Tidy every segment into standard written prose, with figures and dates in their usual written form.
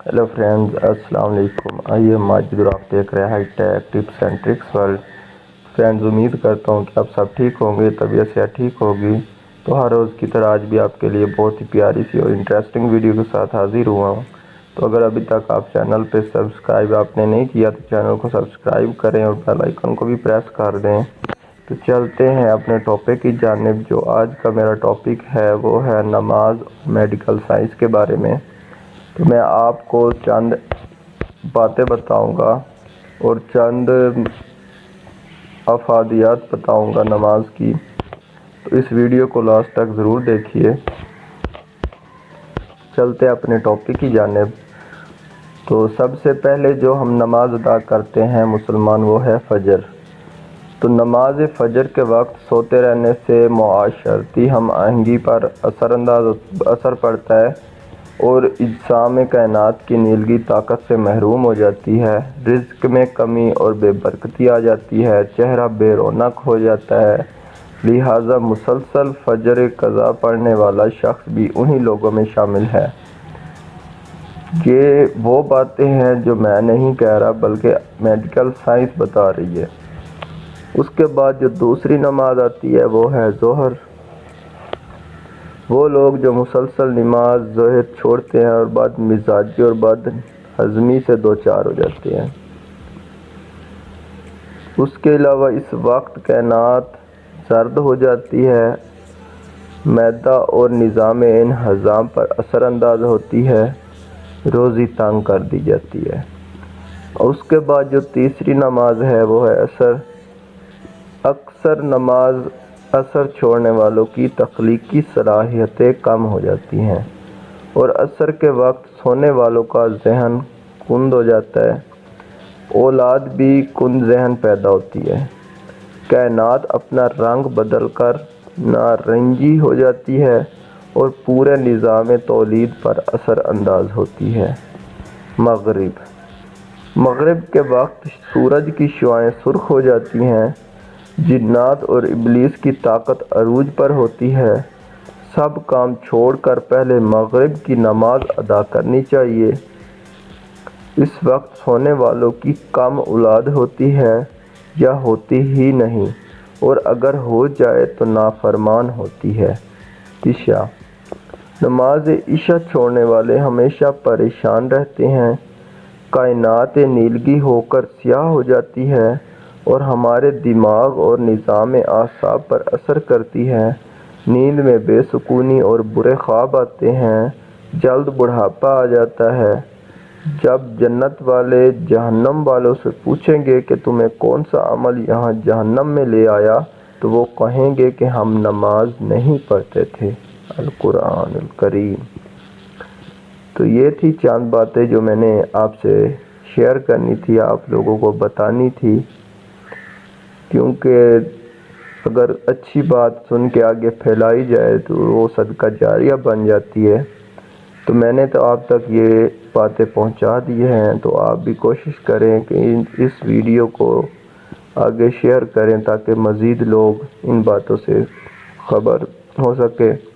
Hello friends, अस्सलाम वालेकुम। आइए माजिद और आप देख रहे हैं high tech tips and tricks world. Friends, उम्मीद करता हूँ कि आप सब ठीक होंगे, तबीयत से ठीक होगी। तो हर रोज़ की तरह आज भी आपके लिए बहुत ही प्यारी सी और इंटरेस्टिंग वीडियो के साथ हाजिर हुआ हूँ। तो अगर अभी तक आप चैनल पे सब्सक्राइब आपने नहीं किया तो चैनल को सब्सक्राइब करें और बेल आइकन को भी प्रेस कर दें। तो चलते हैं अपने टॉपिक की जानिब। जो आज का मेरा टॉपिक है वो है नमाज मेडिकल साइंस के बारे में। तो मैं आपको चंद बातें बताऊंगा और चंद अफादियात बताऊंगा नमाज की। तो इस वीडियो को लास्ट तक ज़रूर देखिए। चलते अपने टॉपिक की जानिब। तो सबसे पहले जो हम नमाज अदा करते हैं मुसलमान, वो है फजर। तो नमाज फजर के वक्त सोते रहने से मुआशरती हम आहंगी पर असर पड़ता है और इज्साम कायनात की नीलगी ताकत से महरूम हो जाती है। रिज़्क में कमी और बेबरकती आ जाती है, चेहरा बेरौनक हो जाता है। लिहाजा मुसलसल फजर कज़ा पढ़ने वाला शख्स भी उन्हीं लोगों में शामिल है। ये वो बातें हैं जो मैं नहीं कह रहा बल्कि मेडिकल साइंस बता रही है। उसके बाद जो दूसरी नमाज आती है वो है ज़ोहर। वो लोग जो मुसलसल नमाज ज़ोहर छोड़ते हैं और बाद मिजाजी और बाद हज़मी से दो चार हो जाते हैं। उसके अलावा इस वक्त कायनात सर्द हो जाती है, मैदा और निज़ाम इन हज़ाम पर असर अंदाज होती है, रोज़ी तंग कर दी जाती है। और उसके बाद जो तीसरी नमाज है वो है असर। अक्सर नमाज असर छोड़ने वालों की तख्लीकी सलाहियतें कम हो जाती हैं और असर के वक्त सोने वालों का जहन कुंद हो जाता है। औलाद भी कुंद जहन पैदा होती है। कायनात अपना रंग बदल कर नारंगी हो जाती है और पूरे निज़ाम तौलीद पर असर अंदाज होती है। मगरिब के वक्त सूरज की शुआएं सुर्ख हो जाती हैं, जिन्नात और इब्लीस की ताकत अरूज पर होती है। सब काम छोड़कर पहले मगरिब की नमाज अदा करनी चाहिए। इस वक्त सोने वालों की कम औलाद होती है या होती ही नहीं, और अगर हो जाए तो नाफरमान होती है। इशा नमाज इशा छोड़ने वाले हमेशा परेशान रहते हैं। कायनात नीलगी होकर स्याह हो जाती है और हमारे दिमाग और निज़ाम आसाब पर असर करती है। नींद में बेसुकूनी और बुरे ख्वाब आते हैं। जल्द बुढ़ापा आ जाता है। जब जन्नत वाले जहन्नम वालों से पूछेंगे कि तुम्हें कौन सा अमल यहाँ जहन्नम में ले आया, तो वो कहेंगे कि हम नमाज नहीं पढ़ते थे। अल कुरान अल करीम। तो ये थी चंद बातें जो मैंने आपसे शेयर करनी थी, आप लोगों को बतानी थी, क्योंकि अगर अच्छी बात सुन के आगे फैलाई जाए तो वो सदका जारिया बन जाती है। तो मैंने तो आप तक ये बातें पहुंचा दी हैं, तो आप भी कोशिश करें कि इस वीडियो को आगे शेयर करें ताकि मज़ीद लोग इन बातों से खबर हो सके,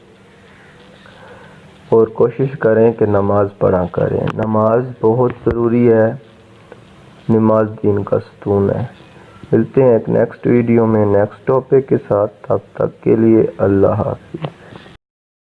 और कोशिश करें कि नमाज़ पढ़ा करें। नमाज बहुत ज़रूरी है, नमाज दीन का सुतून है। मिलते हैं एक नेक्स्ट वीडियो में नेक्स्ट टॉपिक के साथ। तब तक के लिए अल्लाह हाफ़िज़।